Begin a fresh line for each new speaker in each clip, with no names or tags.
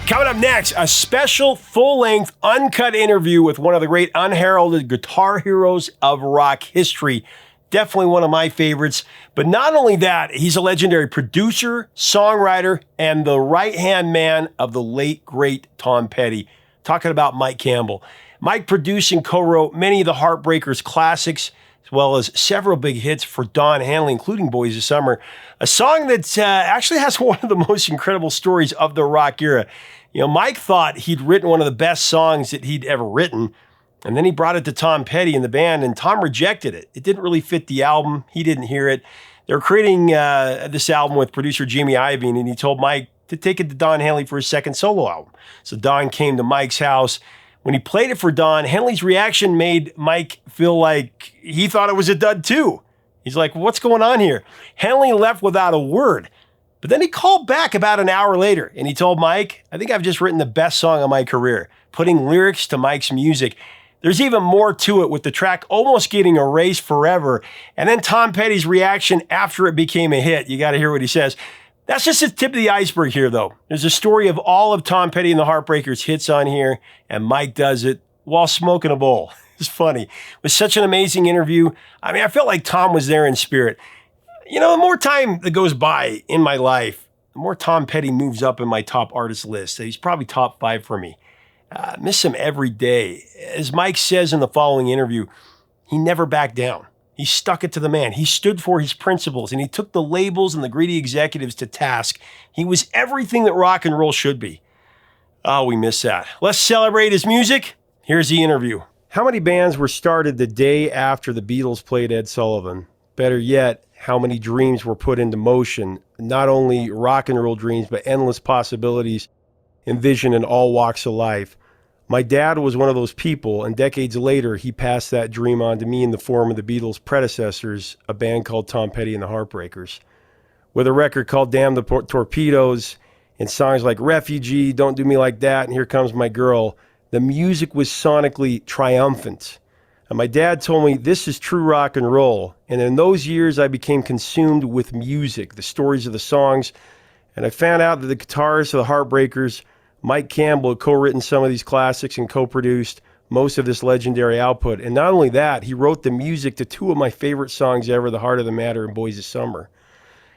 Coming up next, a special full-length uncut interview with one of the great unheralded guitar heroes of rock history. Definitely one of my favorites. But not only that, he's a legendary producer, songwriter, and the right-hand man of the late, great Tom Petty. Talking about Mike Campbell. Mike produced and co-wrote many of the Heartbreakers classics, as well as several big hits for Don Henley, including Boys of Summer, a song that actually has one of the most incredible stories of the rock era. You know, Mike thought he'd written one of the best songs that he'd ever written, and then he brought it to Tom Petty and the band, and Tom rejected it. It didn't really fit the album. He didn't hear it. They were creating this album with producer Jimmy Iovine, and he told Mike to take it to Don Henley for his second solo album. So Don came to Mike's house. When he played it for Don, Henley's reaction made Mike feel like he thought it was a dud too. He's like, what's going on here? Henley left without a word. But then he called back about an hour later and he told Mike, I think I've just written the best song of my career, putting lyrics to Mike's music. There's even more to it, with the track almost getting erased forever. And then Tom Petty's reaction after it became a hit. You got to hear what he says. That's just the tip of the iceberg here, though. There's a story of all of Tom Petty and the Heartbreakers hits on here, and Mike does it while smoking a bowl. It's funny. It was such an amazing interview. I mean, I felt like Tom was there in spirit. You know, the more time that goes by in my life, the more Tom Petty moves up in my top artist list. He's probably top 5 for me. Miss him every day. As Mike says in the following interview, he never backed down. He stuck it to the man. He stood for his principles, and he took the labels and the greedy executives to task. He was everything that rock and roll should be. Oh, we miss that. Let's celebrate his music. Here's the interview. How many bands were started the day after the Beatles played Ed Sullivan? Better yet, how many dreams were put into motion? Not only rock and roll dreams, but endless possibilities envisioned in all walks of life. My dad was one of those people, and decades later, he passed that dream on to me in the form of the Beatles' predecessors, a band called Tom Petty and the Heartbreakers. With a record called Damn the Torpedoes, and songs like Refugee, Don't Do Me Like That, and Here Comes My Girl, the music was sonically triumphant. And my dad told me, this is true rock and roll. And in those years, I became consumed with music, the stories of the songs, and I found out that the guitarist of the Heartbreakers, Mike Campbell, had co-written some of these classics and co-produced most of this legendary output. And not only that, he wrote the music to 2 of my favorite songs ever, The Heart of the Matter and Boys of Summer.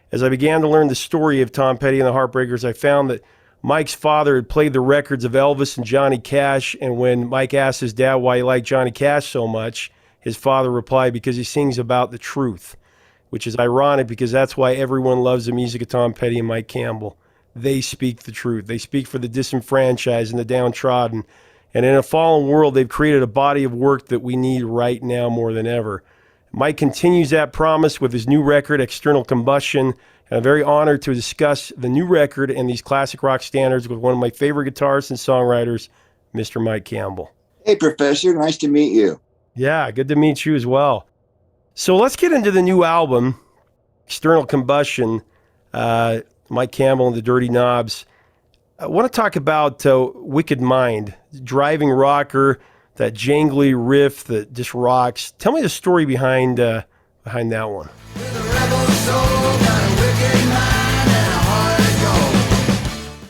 As I began to learn the story of Tom Petty and the Heartbreakers, I found that Mike's father had played the records of Elvis and Johnny Cash, and when Mike asked his dad why he liked Johnny Cash so much, his father replied, because he sings about the truth, which is ironic because that's why everyone loves the music of Tom Petty and Mike Campbell. They speak the truth. They speak for the disenfranchised and the downtrodden. And in a fallen world, they've created a body of work that we need right now more than ever. Mike continues that promise with his new record, External Combustion. And I'm very honored to discuss the new record and these classic rock standards with one of my favorite guitarists and songwriters, Mr. Mike Campbell.
Hey, Professor. Nice to meet you.
Yeah, good to meet you as well. So let's get into the new album, External Combustion. Mike Campbell and the Dirty Knobs. I want to talk about Wicked Mind, driving rocker, that jangly riff that just rocks. Tell me the story behind that one.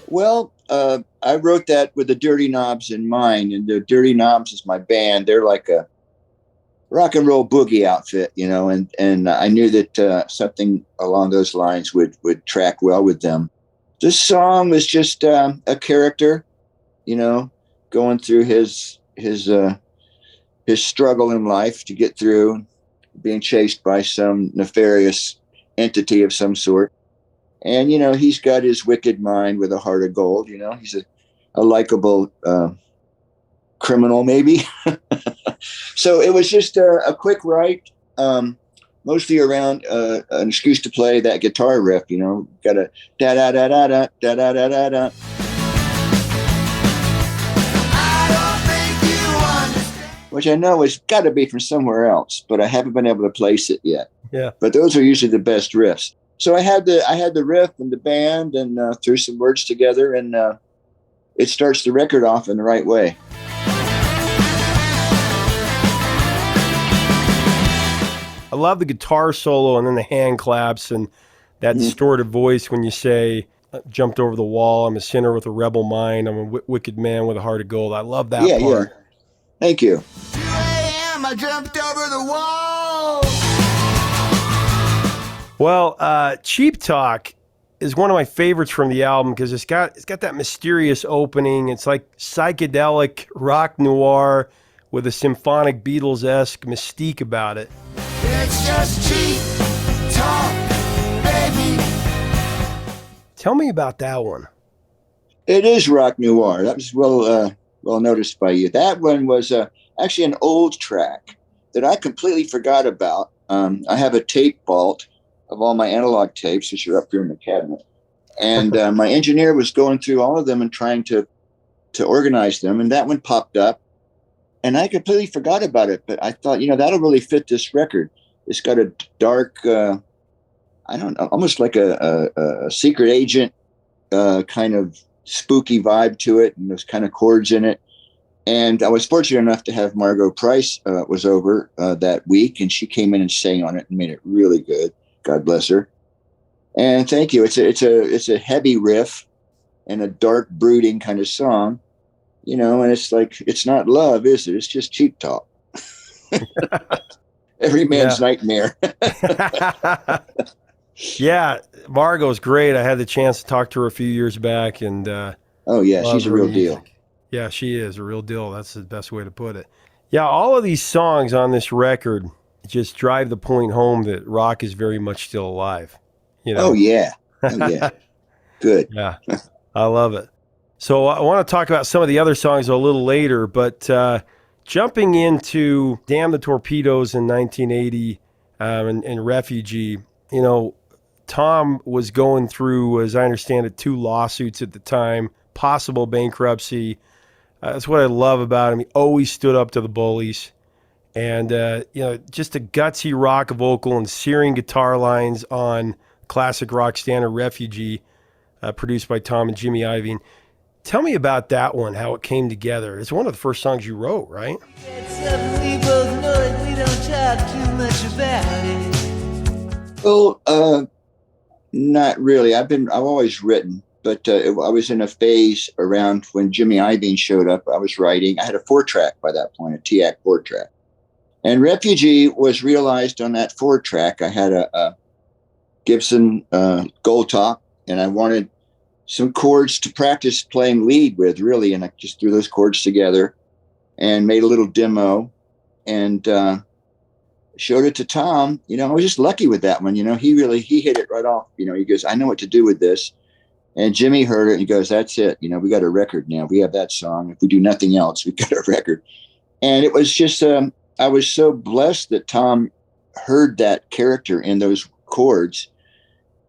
Well, I wrote that with the Dirty Knobs in mind, and the Dirty Knobs is my band. They're like a rock and roll boogie outfit, you know, and I knew that something along those lines would track well with them. This song was just a character, you know, going through his struggle in life to get through, being chased by some nefarious entity of some sort. And, you know, he's got his wicked mind with a heart of gold. You know, he's a likable criminal, maybe. So it was just a quick write, mostly around an excuse to play that guitar riff. You know, got a da da da da da da da da da da. Which I know has got to be from somewhere else, but I haven't been able to place it yet.
Yeah.
But those are usually the best riffs. So I had the riff and the band and threw some words together, and it starts the record off in the right way. I
love the guitar solo and then the hand claps and that distorted voice when you say, jumped over the wall. I'm a sinner with a rebel mind. I'm a wicked man with a heart of gold. I love that
Yeah,
part.
yeah. Thank you.
2 a.m. I jumped over the wall.
Well, Cheap Talk is one of my favorites from the album because it's got that mysterious opening. It's like psychedelic rock noir with a symphonic Beatles-esque mystique about it.
It's just cheap talk, baby.
Tell me about that one.
It is rock noir. That was well noticed by you. That one was actually an old track that I completely forgot about. I have a tape vault of all my analog tapes, which are up here in the cabinet. And my engineer was going through all of them and trying to organize them. And that one popped up. And I completely forgot about it. But I thought, that'll really fit this record. It's got a dark, I don't know, almost like a secret agent kind of spooky vibe to it. And those kind of chords in it. And I was fortunate enough to have Margo Price was over that week. And she came in and sang on it and made it really good. God bless her. And thank you. It's a heavy riff and a dark, brooding kind of song, and it's like, it's not love, is it? It's just cheap talk. Every man's nightmare.
Yeah, Margo's great. I had the chance to talk to her a few years back, and
oh yeah, she's a real deal.
Yeah, she is a real deal. That's the best way to put it. Yeah, all of these songs on this record just drive the point home that rock is very much still alive.
Oh yeah. Oh yeah. Good.
Yeah. I love it. So I want to talk about some of the other songs a little later, but jumping into Damn the Torpedoes in 1980 and Refugee, Tom was going through, as I understand it, 2 lawsuits at the time, possible bankruptcy. That's what I love about him. He always stood up to the bullies. And, just a gutsy rock vocal and searing guitar lines on classic rock standard Refugee, produced by Tom and Jimmy Iovine. Tell me about that one, how it came together. It's one of the first songs you wrote, right?
We both know that we don't talk too much about it.
Well, not really. I've always written, but I was in a phase around when Jimmy Iovine showed up. I was writing. I had a 4-track by that point, a TAC 4-track. And Refugee was realized on that 4-track. I had a Gibson Gold Top, and I wanted some chords to practice playing lead with, really. And I just threw those chords together and made a little demo and showed it to Tom. I was just lucky with that one. He hit it right off. He goes, I know what to do with this. And Jimmy heard it and he goes, that's it. We got a record now. We have that song. If we do nothing else, we got a record. And it was just, I was so blessed that Tom heard that character in those chords.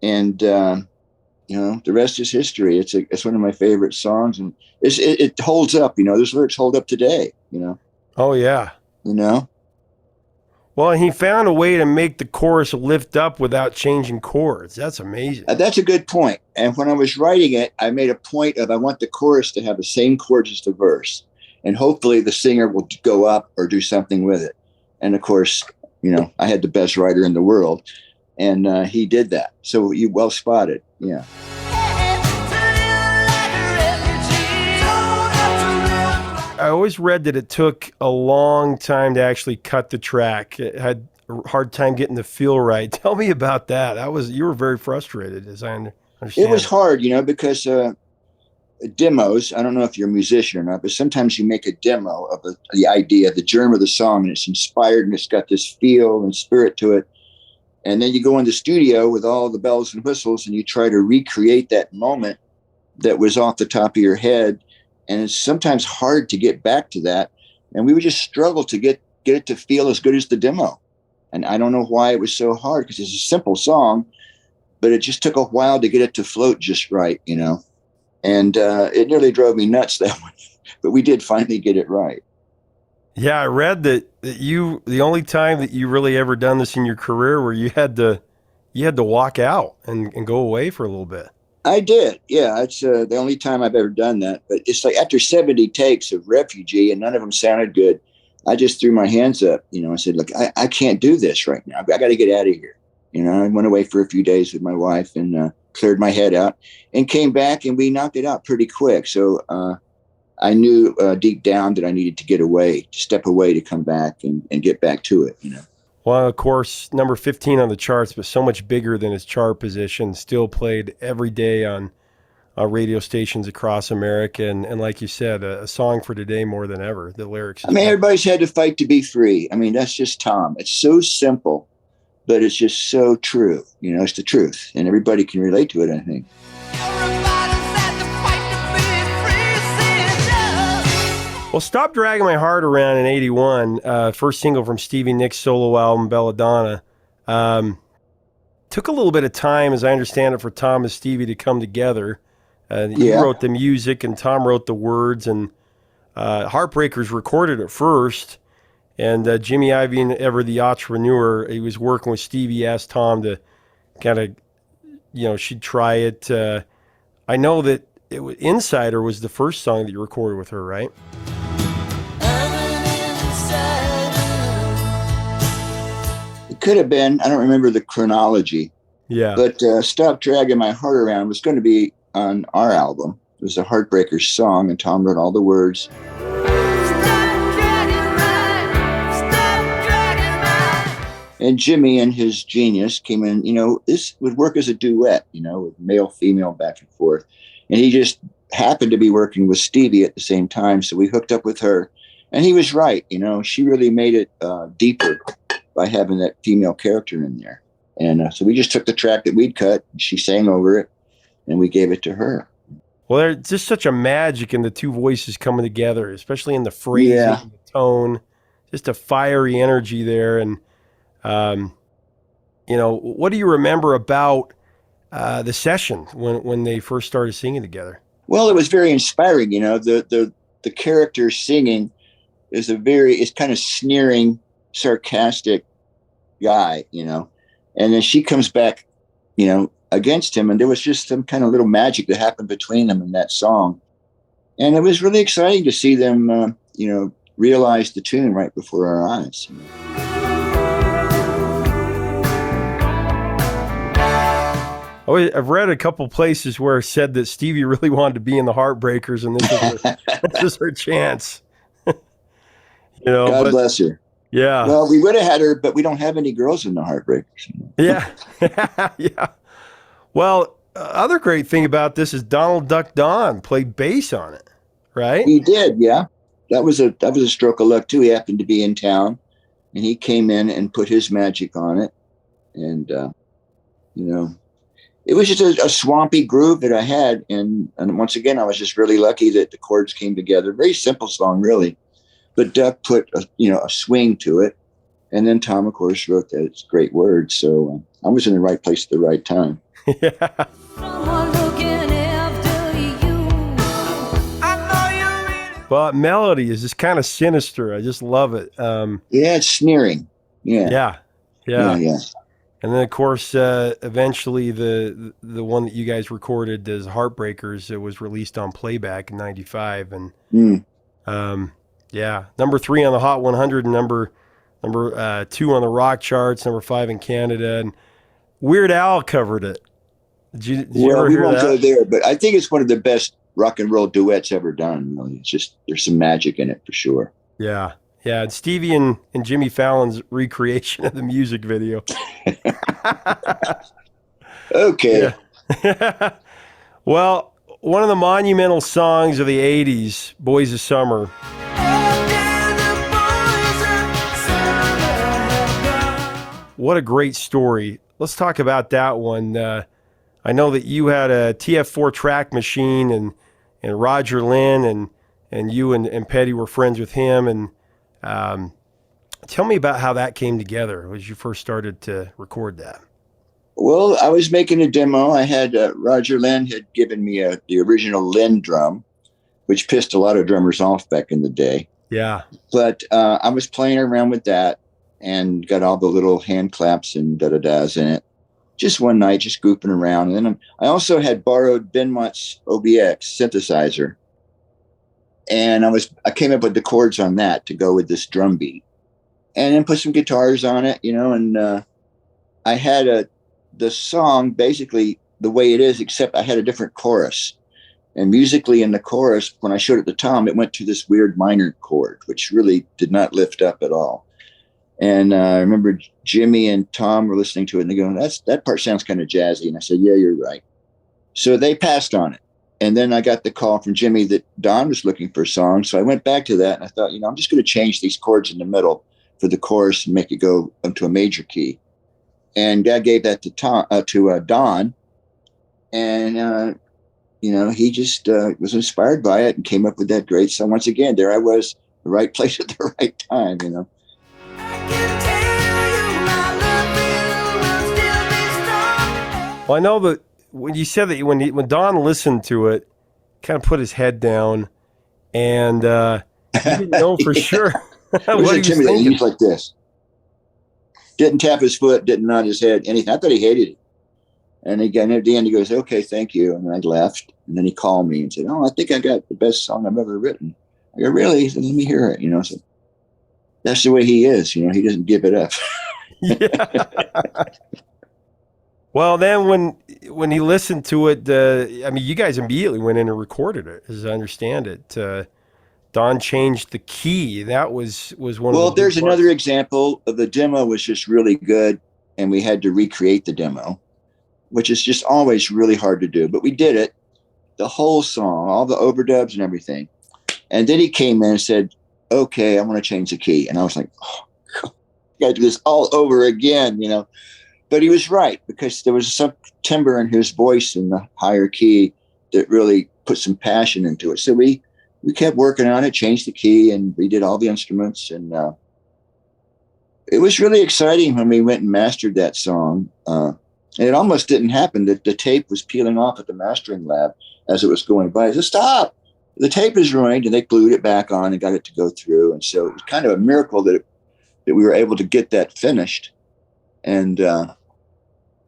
And, the rest is history. It's one of my favorite songs, and it holds up. Those lyrics hold up today.
Oh yeah. Well, he found a way to make the chorus lift up without changing chords. That's amazing.
That's a good point. And when I was writing it, I made a point of I want the chorus to have the same chords as the verse, and hopefully the singer will go up or do something with it. And of course, I had the best writer in the world. And he did that. So you well spotted. Yeah.
I always read that it took a long time to actually cut the track. It had a hard time getting the feel right. Tell me about that. You were very frustrated, as I understand.
It was hard, because demos, I don't know if you're a musician or not, but sometimes you make a demo of the idea, the germ of the song, and it's inspired and it's got this feel and spirit to it. And then you go in the studio with all the bells and whistles and you try to recreate that moment that was off the top of your head. And it's sometimes hard to get back to that. And we would just struggle to get it to feel as good as the demo. And I don't know why it was so hard, because it's a simple song, but it just took a while to get it to float just right, And it nearly drove me nuts, that one. But we did finally get it right.
Yeah, I read that the only time that you really ever done this in your career where you had to walk out and go away for a little bit.
I did. Yeah, it's the only time I've ever done that. But it's like after 70 takes of Refugee and none of them sounded good, I just threw my hands up, I said, look, I can't do this right now. I got to get out of here. I went away for a few days with my wife and cleared my head out, and came back, and we knocked it out pretty quick. So I knew deep down that I needed to get away, to step away, to come back and get back to it, you know.
Well, of course, number 15 on the charts, but so much bigger than his chart position, still played every day on radio stations across America. And like you said, a song for today more than ever. The lyrics.
I mean, everybody's had to fight to be free. I mean, that's just Tom. It's so simple, but it's just so true. You know, it's the truth, and everybody can relate to it, I think.
Well, Stop Dragging My Heart Around in 81, first single from Stevie Nicks' solo album, Belladonna. Took a little bit of time, as I understand it, for Tom and Stevie to come together. You wrote the music, and Tom wrote the words, and Heartbreakers recorded it first. And Jimmy Iovine, ever the entrepreneur, he was working with Stevie, asked Tom to kind of, she'd try it. I know that Insider was the first song that you recorded with her, right?
It could have been. I don't remember the chronology.
Yeah.
But Stop Dragging My Heart Around was going to be on our album. It was a Heartbreakers song, and Tom wrote all the words. And Jimmy, and his genius, came in, this would work as a duet, with male, female, back and forth. And he just happened to be working with Stevie at the same time. So we hooked up with her, and he was right. She really made it deeper by having that female character in there. And so we just took the track that we'd cut, and she sang over it, and we gave it to her.
Well, there's just such a magic in the two voices coming together, especially in the phrasing, and the tone, just a fiery energy there. And, what do you remember about the session when they first started singing together?
Well, it was very inspiring. The character singing is it's kind of sneering, sarcastic guy, and then she comes back, against him, and there was just some kind of little magic that happened between them in that song. And it was really exciting to see them, realize the tune right before our eyes.
I've read a couple places where it said that Stevie really wanted to be in the Heartbreakers, and this is her chance.
God bless her.
Yeah.
Well, we would have had her, but we don't have any girls in the Heartbreakers.
Yeah. Yeah. Well, other great thing about this is Donald Duck Don played bass on it, right?
He did, yeah. That was a stroke of luck too. He happened to be in town, and he came in and put his magic on it, and it was just a swampy groove that I had, and once again, I was just really lucky that the chords came together. Very simple song, really, but Duck put a swing to it, and then Tom, of course, wrote that great words. So I was in the right place at the right time.
Yeah. But melody is just kind of sinister. I just love it.
It's sneering. Yeah.
And then, of course, eventually the one that you guys recorded as Heartbreakers, it was released on playback in '95, and number 3 on the Hot 100, and number 2 on the rock charts, number 5 in Canada, and Weird Al covered it. Did you ever hear that? We won't
go there, but I think it's one of the best rock and roll duets ever done. Really. It's just, there's some magic in it for sure.
Yeah. Yeah, and Stevie and Jimmy Fallon's recreation of the music video.
Okay.
Yeah. Well, one of the monumental songs of the 80s, Boys of Summer. What a great story. Let's talk about that one. I know that you had a TF4 track machine, and Roger Lynn, and you and Petty were friends with him, and tell me about how that came together as you first started to record that.
Well, I was making a demo. I had Roger Lynn had given me the original Lynn drum, which pissed a lot of drummers off back in the day.
Yeah.
But I was playing around with that and got all the little hand claps and da-da-das in it. Just one night, just goofing around. And then I also had borrowed Ben Mott's OBX synthesizer. And I came up with the chords on that to go with this drum beat, and then put some guitars on it, and I had the song basically the way it is, except I had a different chorus. And musically in the chorus, when I showed it to Tom, it went to this weird minor chord, which really did not lift up at all. And I remember Jimmy and Tom were listening to it and they go, that part sounds kind of jazzy. And I said, yeah, you're right. So they passed on it. And then I got the call from Jimmy that Don was looking for a song. So I went back to that and I thought, I'm just going to change these chords in the middle for the chorus and make it go into a major key. And Dad gave that to Don. And, he just was inspired by it and came up with that great song. Once again, there I was, the right place at the right time,
Well, I know that when you said that when Don listened to it, kind of put his head down, and he didn't know for sure what he was thinking.
He was like this. Didn't tap his foot, didn't nod his head, anything. I thought he hated it. And again, at the end, he goes, okay, thank you. And I left. And then he called me and said, I think I got the best song I've ever written. I go, really? He said, let me hear it. So that's the way he is. He doesn't give it up.
Yeah. Well, then when he listened to it, you guys immediately went in and recorded it, as I understand it. Don changed the key. That was one of the
Well, there's another example of the demo was just really good, and we had to recreate the demo, which is just always really hard to do. But we did it, the whole song, all the overdubs and everything. And then he came in and said, okay, I want to change the key. And I was like, oh, God, I got to do this all over again, But he was right, because there was some timbre in his voice in the higher key that really put some passion into it. So we kept working on it, changed the key, and we did all the instruments. And it was really exciting when we went and mastered that song. And it almost didn't happen. The tape was peeling off at the mastering lab as it was going by. I said, stop! The tape is ruined, and they glued it back on and got it to go through. And so it was kind of a miracle that we were able to get that finished. And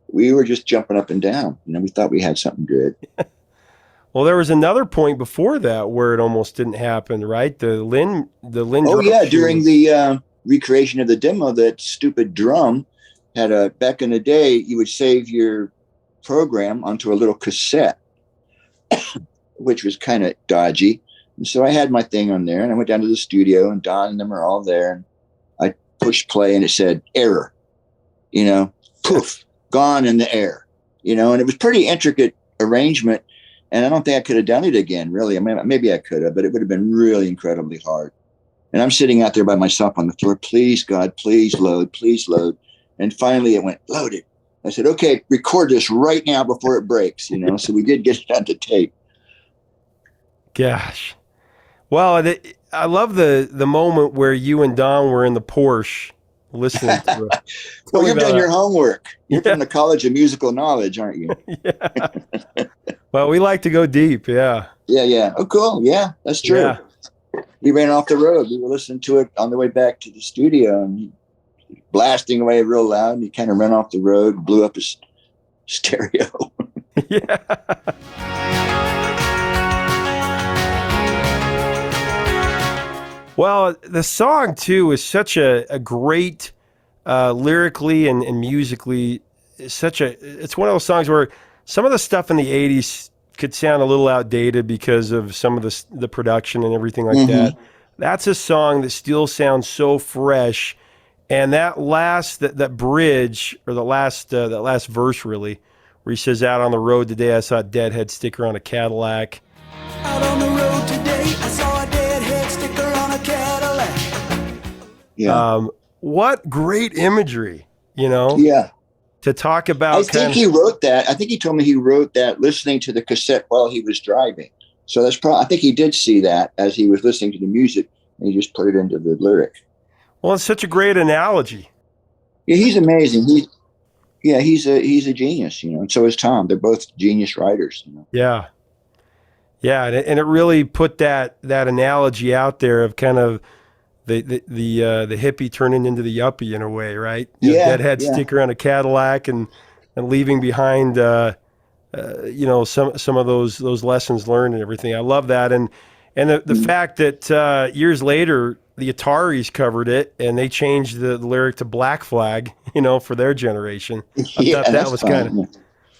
we were just jumping up and down. We thought we had something good.
Well, there was another point before that where it almost didn't happen, right? The Lynn.
Oh yeah, during the recreation of the demo, that stupid drum had back in the day, you would save your program onto a little cassette, which was kind of dodgy. And so I had my thing on there, and I went down to the studio, and Don and them are all there, and I pushed play, and it said error. Poof, gone in the air. And it was pretty intricate arrangement. And I don't think I could have done it again, really. Maybe I could have, but it would have been really incredibly hard. And I'm sitting out there by myself on the floor. Please, God, please load, please load. And finally it went, loaded. I said, okay, record this right now before it breaks, So we did get it on the tape.
Gosh. Well, I love the moment where you and Don were in the Porsche listening to it.
Well, you've done your homework. You're from the College of Musical Knowledge, aren't you?
Yeah. Well, we like to go deep, yeah.
Yeah. Oh, cool. Yeah, that's true. Yeah. We ran off the road. We were listening to it on the way back to the studio and blasting away real loud. And he kind of ran off the road, blew up his stereo.
Yeah. Well, the song, too, is such a great, lyrically and musically, it's one of those songs where some of the stuff in the 80s could sound a little outdated because of some of the production and everything like that. That's a song that still sounds so fresh. And that bridge, or that last verse, really, where he says, out on the road today, I saw a deadhead sticker on a Cadillac.
Out on the road today, I saw a deadhead sticker on a Cadillac.
Yeah.
What great imagery,
Yeah.
To talk about.
I think he wrote that. I think he told me he wrote that listening to the cassette while he was driving. So that's probably, I think he did see that as he was listening to the music, and he just put it into the lyric.
Well, it's such a great analogy.
Yeah, he's amazing. He's a genius, and so is Tom. They're both genius writers.
Yeah. Yeah, and it really put that analogy out there of kind of the hippie turning into the yuppie in a way, right? Deadhead sticker on a Cadillac and leaving behind some of those lessons learned and everything. I love that, and the fact that years later the Ataris covered it and they changed the lyric to Black Flag, for their generation. I thought that was kind of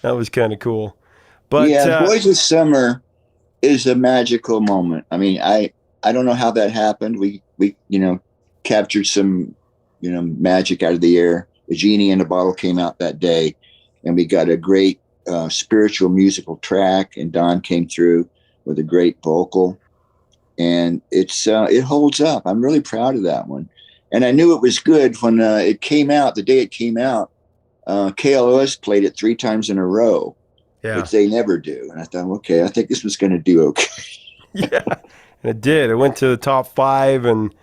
That was kind of cool. But
Yeah, Boys of Summer is a magical moment. I mean, I don't know how that happened. We captured some magic out of the air. The Genie in a Bottle came out that day, and we got a great spiritual musical track. And Don came through with a great vocal, and it holds up. I'm really proud of that one. And I knew it was good when it came out. The day it came out, KLOS played it 3 times in a row,
yeah,
which they never do. And I thought, okay, I think this was going to do okay.
yeah, and it did. It went to the top 5, and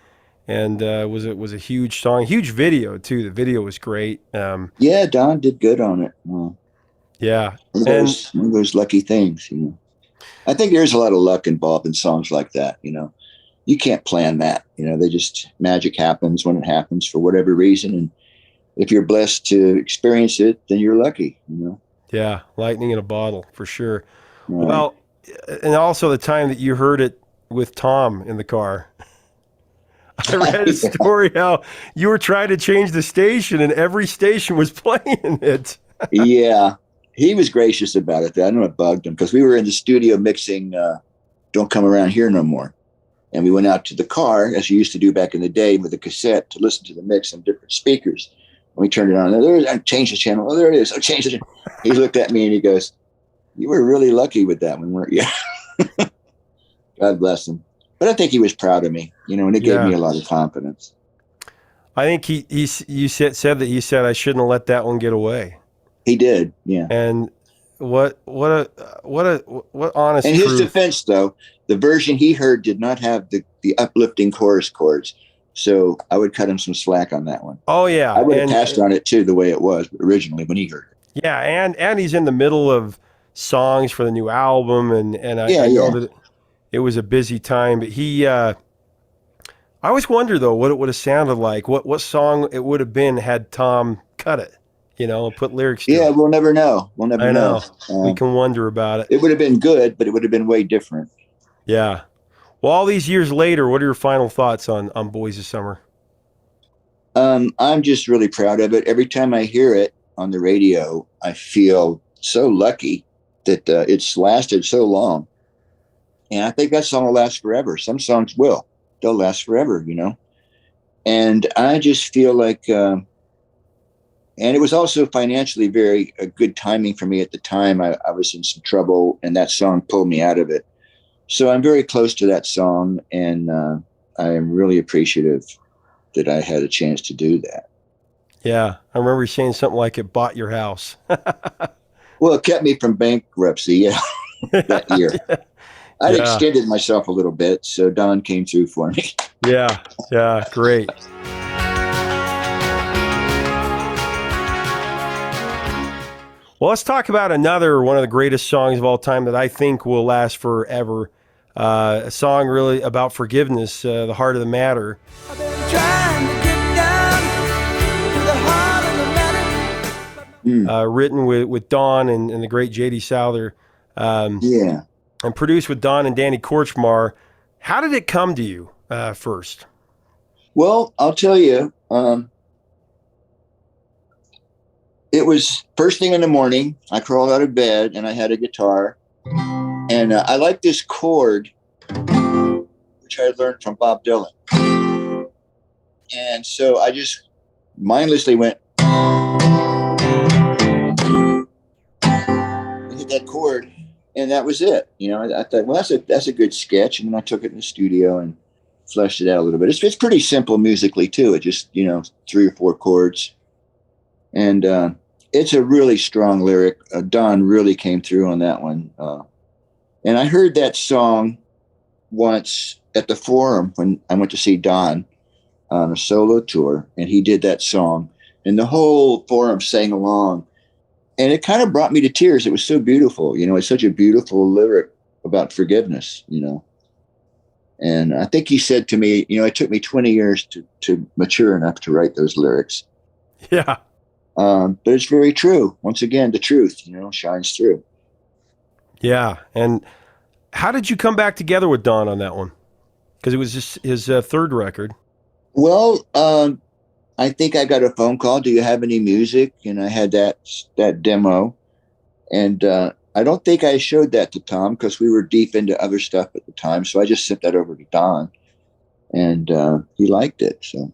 was a huge song, huge video too. The video was great.
Yeah, Don did good on it.
Yeah,
One of those lucky things, I think there's a lot of luck involved in songs like that. You can't plan that. They just magic happens when it happens for whatever reason, and if you're blessed to experience it, then you're lucky.
Yeah, lightning in a bottle for sure.
Right.
Well, and also the time that you heard it with Tom in the car. I read a story how you were trying to change the station and every station was playing it.
Yeah, he was gracious about it. I know it bugged him because we were in the studio mixing Don't Come Around Here No More. And we went out to the car, as you used to do back in the day, with a cassette to listen to the mix on different speakers. And we turned it on. I changed the channel. Oh, there it is. I changed it. He looked at me and he goes, "You were really lucky with that one, weren't you?" God bless him. But I think he was proud of me, and it gave me a lot of confidence.
I think you said that he said I shouldn't have let that one get away.
He did, yeah.
And what honest.
In
his
truth. Defense, though, the version he heard did not have the uplifting chorus chords, so I would cut him some slack on that one.
Oh yeah,
I would have passed on it too, the way it was originally when he heard it.
Yeah, and he's in the middle of songs for the new album, and I know that it was a busy time, but he. I always wonder though what it would have sounded like, what song it would have been had Tom cut it, and put lyrics to it.
Yeah, we'll never know. We'll never know.
We can wonder about it.
It would have been good, but it would have been way different.
Yeah. Well, all these years later, what are your final thoughts on Boys of Summer?
I'm just really proud of it. Every time I hear it on the radio, I feel so lucky that it's lasted so long. And I think that song will last forever. Some songs will. They'll last forever, And I just feel like, and it was also financially very good timing for me at the time. I was in some trouble, and that song pulled me out of it. So I'm very close to that song, and I am really appreciative that I had a chance to do that.
Yeah, I remember you saying something like it bought your house.
Well, it kept me from bankruptcy, that year. Yeah. I'd extended myself a little bit, so Don came through for me.
Yeah, great. Well, let's talk about another one of the greatest songs of all time that I think will last forever. A song really about forgiveness, The Heart of the Matter.
I've been trying to get down to the heart of the matter.
Written with Don and the great J.D. Souther. And produced with Don and Danny Korchmar. How did it come to you first?
Well, I'll tell you, it was first thing in the morning. I crawled out of bed and I had a guitar. And I liked this chord, which I learned from Bob Dylan. And so I just mindlessly went and hit that chord. And that was it. I thought, well, that's a good sketch. And then I took it in the studio and fleshed it out a little bit. It's pretty simple musically too. It just, 3 or 4 chords. And it's a really strong lyric. Don really came through on that one. And I heard that song once at the Forum when I went to see Don on a solo tour, and he did that song. And the whole Forum sang along. And it kind of brought me to tears. It was so beautiful. It's such a beautiful lyric about forgiveness, And I think he said to me, it took me 20 years to mature enough to write those lyrics.
Yeah.
But it's very true. Once again, the truth, shines through.
Yeah. And how did you come back together with Don on that one? Because it was just his third record.
Well, I think I got a phone call. Do you have any music? And I had that demo. And I don't think I showed that to Tom because we were deep into other stuff at the time. So I just sent that over to Don, and he liked it. So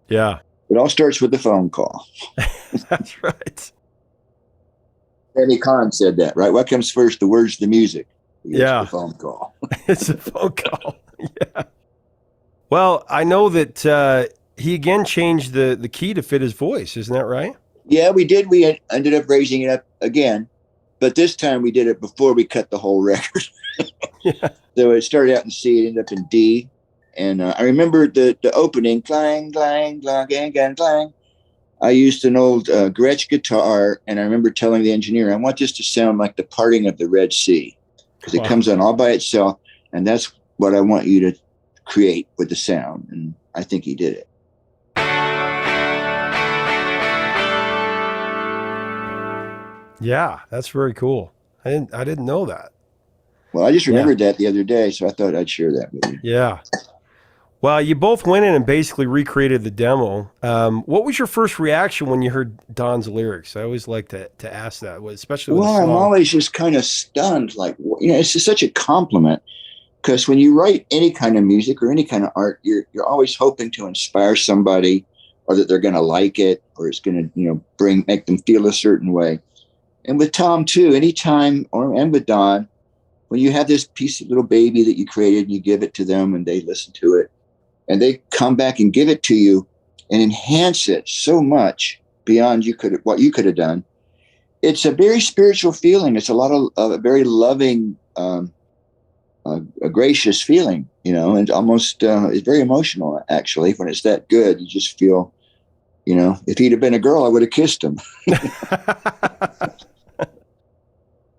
Yeah.
it all starts with the phone call.
That's right.
Danny Kahn said that, right? What comes first, the words, the music?
Yeah.
The phone call.
It's a phone call. Yeah. Well, I know that he again changed the key to fit his voice. Isn't that right?
Yeah, we did. We ended up raising it up again, but this time we did it before we cut the whole record.
Yeah.
So it started out in C, it ended up in D. And I remember the opening, clang, clang, clang, clang, clang, clang. I used an old Gretsch guitar, and I remember telling the engineer, I want this to sound like the parting of the Red Sea, because it comes on all by itself, and that's what I want you to create with the sound. And I think he did it.
Yeah, that's very cool. I didn't know that.
Well, I just remembered that the other day, so I thought I'd share that with you.
Yeah. Well, you both went in and basically recreated the demo. What was your first reaction when you heard Don's lyrics? I always like to ask that, especially with
I'm always just kind of stunned. Like, it's just such a compliment, because when you write any kind of music or any kind of art, you're always hoping to inspire somebody, or that they're going to like it, or it's going to make them feel a certain way. And with Tom too, anytime, and with Don, when you have this piece of little baby that you created and you give it to them and they listen to it and they come back and give it to you and enhance it so much beyond what you could have done, it's a very spiritual feeling. It's a lot of a very loving, a gracious feeling, and almost it's very emotional, actually. When it's that good, you just feel, if he'd have been a girl, I would have kissed him.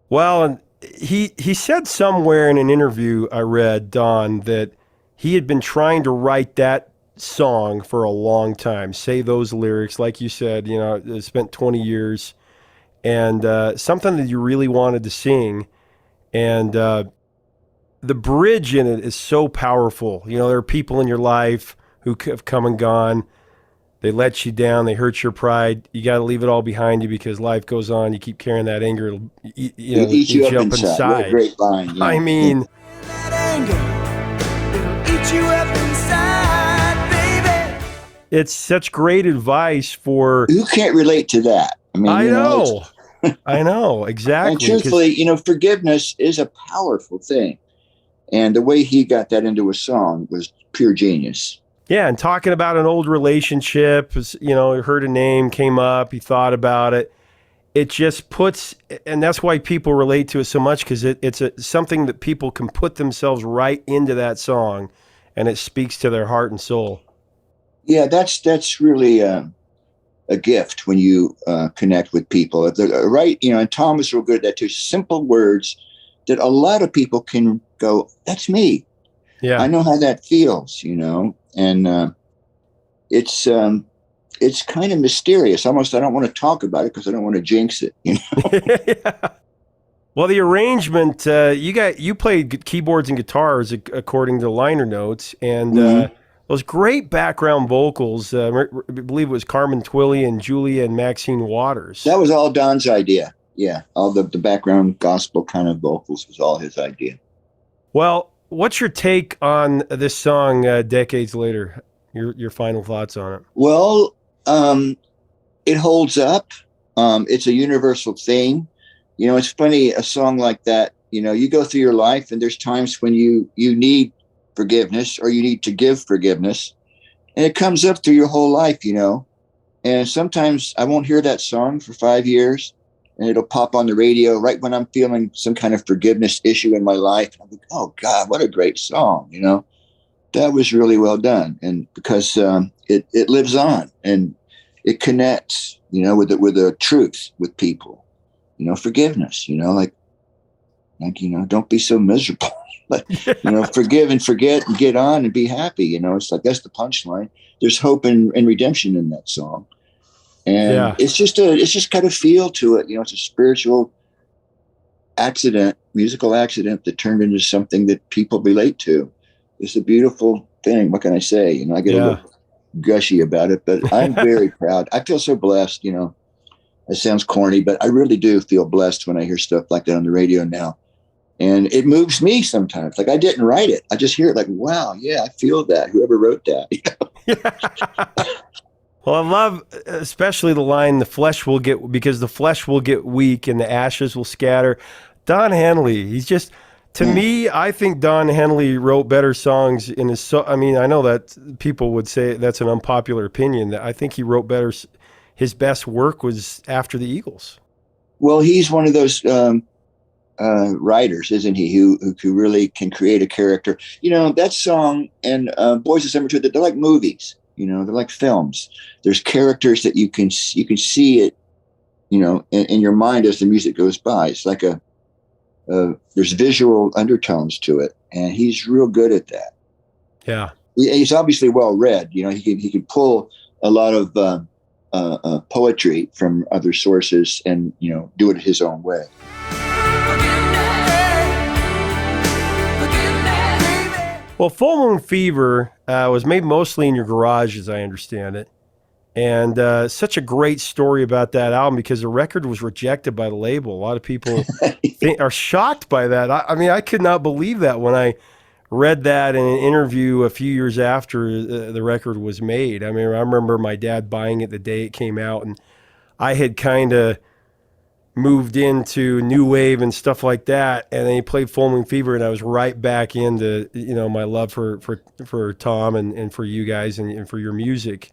Well, and he said somewhere in an interview I read, Don, that he had been trying to write that song for a long time, say those lyrics, like you said, spent 20 years, and something that you really wanted to sing. And the bridge in it is so powerful. There are people in your life who have come and gone. They let you down. They hurt your pride. You got to leave it all behind you because life goes on. You keep carrying that anger. It'll eat you up inside.
What a great line. Yeah.
I mean,
That anger, it'll eat you up inside, baby.
It's such great advice for...
Who can't relate to that? I mean,
I know. I know, exactly.
And truthfully, forgiveness is a powerful thing. And the way he got that into a song was pure genius.
Yeah, and talking about an old relationship, he heard a name, came up, he thought about it. It just puts, and that's why people relate to it so much, because it's something that people can put themselves right into that song, and it speaks to their heart and soul. Yeah,
that's really a gift when you connect with people. Right, and Tom was real good at that too. Simple words that a lot of people can go, that's me.
Yeah,
I know how that feels, and it's kind of mysterious. Almost, I don't want to talk about it because I don't want to jinx it.
Yeah. Well, the arrangement, you played keyboards and guitars according to liner notes, and those great background vocals. I believe it was Carmen Twilley and Julia and Maxine Waters.
That was all Don's idea. Yeah, all the background gospel kind of vocals was all his idea.
Well, what's your take on this song decades later? Your final thoughts on it?
Well, it holds up. It's a universal theme. It's funny, a song like that, you go through your life and there's times when you need forgiveness or you need to give forgiveness. And it comes up through your whole life, And sometimes I won't hear that song for 5 years. And it'll pop on the radio right when I'm feeling some kind of forgiveness issue in my life. And I'm like, oh, God, what a great song, That was really well done. And because it lives on and it connects, with the truth with people, forgiveness, don't be so miserable. But, forgive and forget and get on and be happy. It's like, that's the punchline. There's hope and redemption in that song. And it's just got a feel to it. It's a spiritual musical accident that turned into something that people relate to. It's a beautiful thing. What can I say? I get a little gushy about it, but I'm very proud. I feel so blessed, It sounds corny, but I really do feel blessed when I hear stuff like that on the radio now. And it moves me sometimes. Like I didn't write it. I just hear it like, wow, yeah, I feel that. Whoever wrote that.
Well, I love especially the line, because the flesh will get weak and the ashes will scatter. Don Henley, he's just, to me, I think Don Henley wrote better songs in his, I mean, I know that people would say that's an unpopular opinion. I think he wrote better. His best work was after the Eagles.
Well, he's one of those writers, isn't he, who really can create a character. You know, that song and Boys of Summer Too, they're like movies. You know, they're like films. There's characters that you can see it, you know, in your mind as the music goes by. It's like there's visual undertones to it, and he's real good at that.
Yeah,
he's obviously well read. You know, he can pull a lot of poetry from other sources and, you know, do it his own way.
Well, Full Moon Fever was made mostly in your garage, as I understand it. And such a great story about that album, because the record was rejected by the label. A lot of people are shocked by that. I mean, I could not believe that when I read that in an interview a few years after the record was made. I mean, I remember my dad buying it the day it came out, and I had kind of moved into new wave and stuff like that, and then he played Full Moon Fever, and I was right back into, you know, my love for Tom and for you guys and for your music.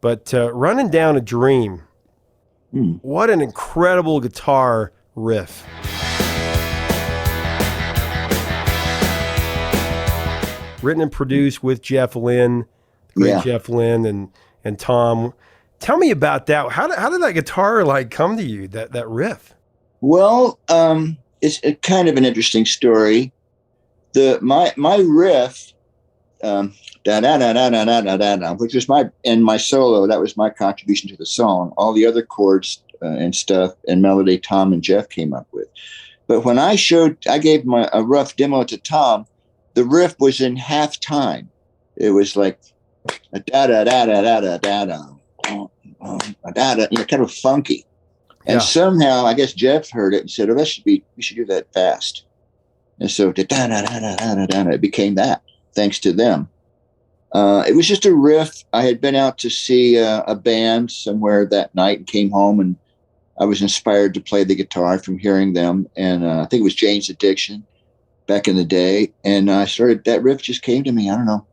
But Running Down a Dream, what an incredible guitar riff. Written and produced with Jeff Lynne, great Jeff Lynne and Tom. Tell me about that. How did that guitar like come to you, that riff? Well,
It's a kind of an interesting story. My riff, da da da da da da da da, which was my solo. That was my contribution to the song. All the other chords and stuff and melody, Tom and Jeff came up with. But when I gave a rough demo to Tom. The riff was in half time. It was like a da da da da da da da da da, you know, kind of funky. And somehow, I guess Jeff heard it and said, "Oh, we should do that fast." And so da da da da da da da, it became that. Thanks to them. It was just a riff. I had been out to see a band somewhere that night and came home, and I was inspired to play the guitar from hearing them. And I think it was Jane's Addiction back in the day, and that riff just came to me. I don't know.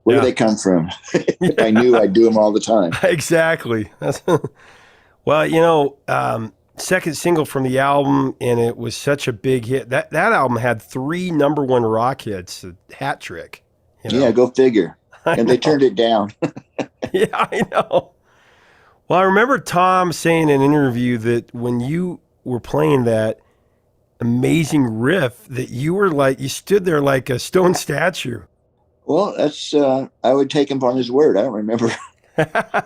Where do they come from? If I knew, I'd do them all the time.
Exactly. Well, you know, second single from the album, and it was such a big hit. That album had 3 #1 rock hits, a hat trick. You know?
Yeah, go figure. And they turned it down.
Yeah, I know. Well, I remember Tom saying in an interview that when you were playing that amazing riff, that you stood there like a stone statue.
Well, that's I would take him on his word. I don't remember.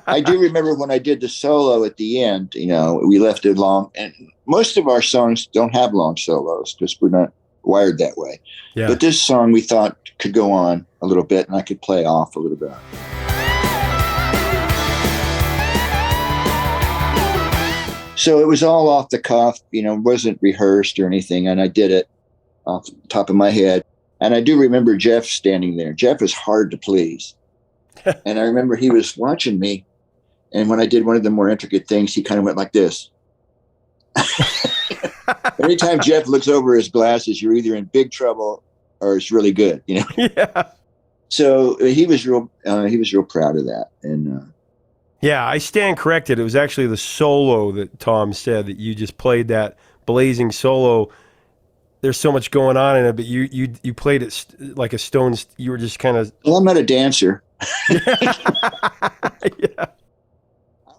I do remember when I did the solo at the end. You know, we left it long, and most of our songs don't have long solos because we're not wired that way.
Yeah.
But this song we thought could go on a little bit, and I could play off a little bit. So it was all off the cuff, you know, wasn't rehearsed or anything. And I did it off the top of my head. And I do remember Jeff standing there. Jeff is hard to please. And I remember he was watching me. And when I did one of the more intricate things, he kind of went like this. Anytime Jeff looks over his glasses, you're either in big trouble or it's really good, you know?
Yeah.
So he was real proud of that. And,
yeah, I stand corrected. It was actually the solo that Tom said that you just played that blazing solo. There's so much going on in it, but you played it like a stone. You were just kind of.
Well, I'm not a dancer.
Yeah.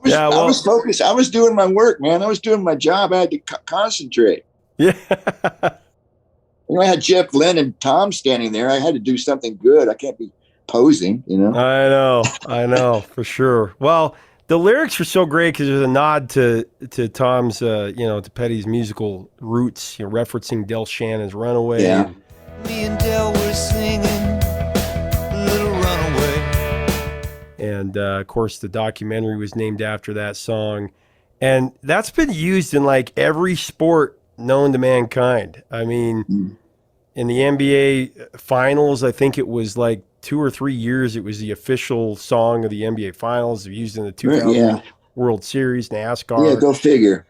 I was focused. I was doing my work, man. I was doing my job. I had to concentrate.
Yeah.
You know, I had Jeff Lynne and Tom standing there. I had to do something good. I can't be posing, you know.
I know for sure. Well, the lyrics are so great because there's a nod to Tom's, to Petty's musical roots, you know, referencing Del Shannon's "Runaway."
Yeah.
Me and Del were singing Little Runaway.
And of course, the documentary was named after that song. And that's been used in like every sport known to mankind. I mean, in the NBA finals, I think it was like 2 or 3 years. It was the official song of the NBA finals. They used in the 2000
Yeah.
World Series,
Yeah,
NASCAR.
go figure.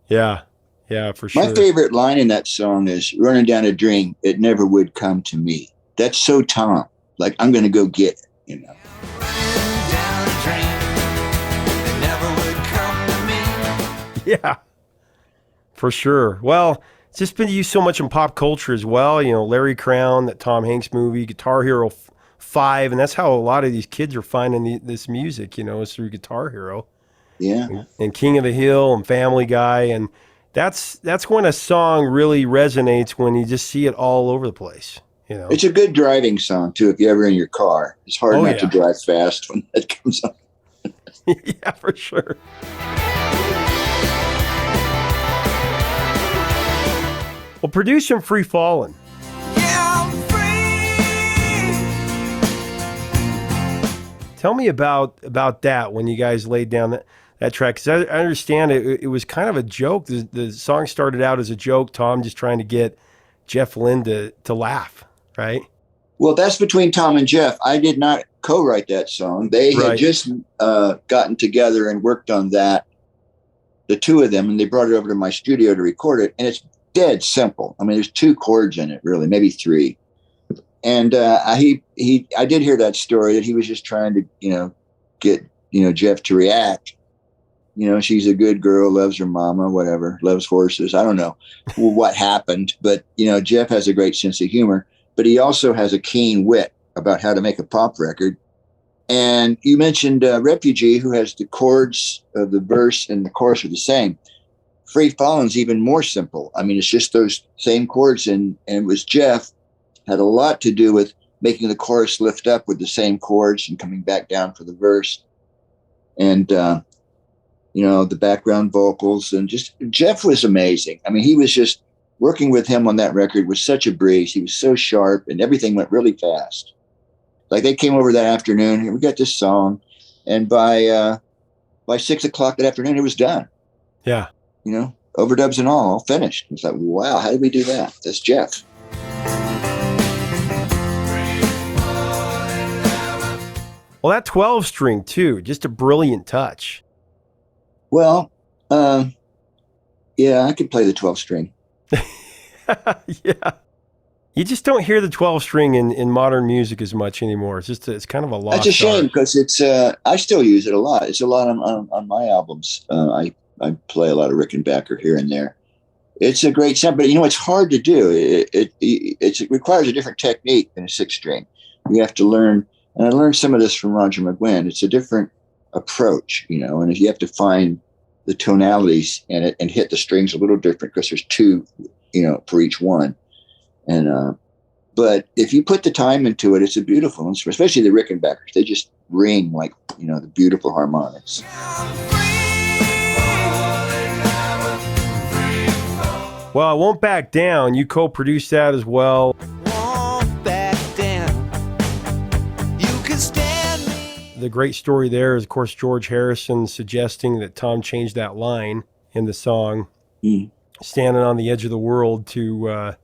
Yeah. Yeah, for
My
sure.
favorite line in that song is running down a dream. It never would come to me. That's so Tom. Like, I'm going to go get it, you know.
Yeah, for sure. Well, it's just been used so much in pop culture as well. You know, Larry Crown, that Tom Hanks movie, Guitar Hero 5, and that's how a lot of these kids are finding this music, you know, is through Guitar Hero.
Yeah.
And King of the Hill and Family Guy. And that's when a song really resonates, when you just see it all over the place, you know.
It's a good driving song, too, if you're ever in your car. It's hard not to drive fast when that comes on.
Yeah, for sure. Well, produce from Free Fallin.
Yeah, I'm free.
Tell me about that when you guys laid down that track. Because I understand it was kind of a joke. The song started out as a joke, Tom just trying to get Jeff Lynne to laugh, right?
Well, that's between Tom and Jeff. I did not co-write that song. They had just gotten together and worked on that, the two of them, and they brought it over to my studio to record it. And it's dead simple. I mean, there's 2 chords in it, really, maybe 3. And I did hear that story that he was just trying to, you know, get, you know, Jeff to react. You know, she's a good girl, loves her mama, whatever, loves horses. I don't know what happened, but, you know, Jeff has a great sense of humor, but he also has a keen wit about how to make a pop record. And you mentioned Refugee, who has the chords of the verse and the chorus are the same. Free Fallin's even more simple. I mean, it's just those same chords, and it was Jeff had a lot to do with making the chorus lift up with the same chords and coming back down for the verse. And, you know, the background vocals, and just Jeff was amazing. I mean, he was just working with him on that record was such a breeze. He was so sharp and everything went really fast. Like, they came over that afternoon and we got this song, and by 6 o'clock that afternoon, it was done.
Yeah.
You know, overdubs and all finished. It's like, wow, how did we do that? That's Jeff.
Well, that 12 string too, just a brilliant touch.
Well, yeah, I could play the 12 string.
Yeah. You just don't hear the 12 string in modern music as much anymore. It's kind of a lost
That's a shame,
art.
because it's I still use it a lot. It's a lot on my albums. I play a lot of Rickenbacker here and there. It's a great sound, but you know, it's hard to do. It requires a different technique than a 6 string. You have to learn, and I learned some of this from Roger McGuinn. It's a different approach, you know, and if you have to find the tonalities and hit the strings a little different, because there's 2, you know, for each one. And but if you put the time into it, it's a beautiful instrument, especially the Rickenbackers. They just ring like, you know, the beautiful harmonics.
Well, I Won't Back Down. You co-produced that as well.
Won't back down. You can stand me.
The great story there is, of course, George Harrison suggesting that Tom change that line in the song, standing on the edge of the world, to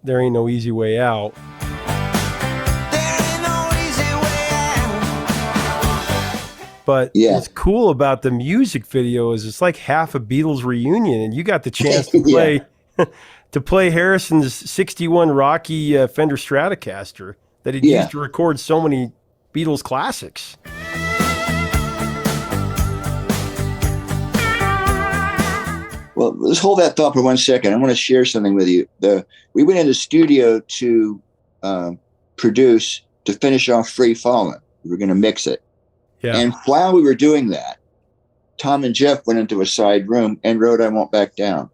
There Ain't No Easy Way Out.
There ain't no easy way out.
But what's cool about the music video is it's like half a Beatles reunion, and you got the chance to play to play Harrison's 61 Rocky Fender Stratocaster that he'd used to record so many Beatles classics.
Well, let's hold that thought for 1 second. I want to share something with you. We went in the studio to produce, to finish off Free Fallin'. We were going to mix it. Yeah. And while we were doing that, Tom and Jeff went into a side room and wrote I Won't Back Down.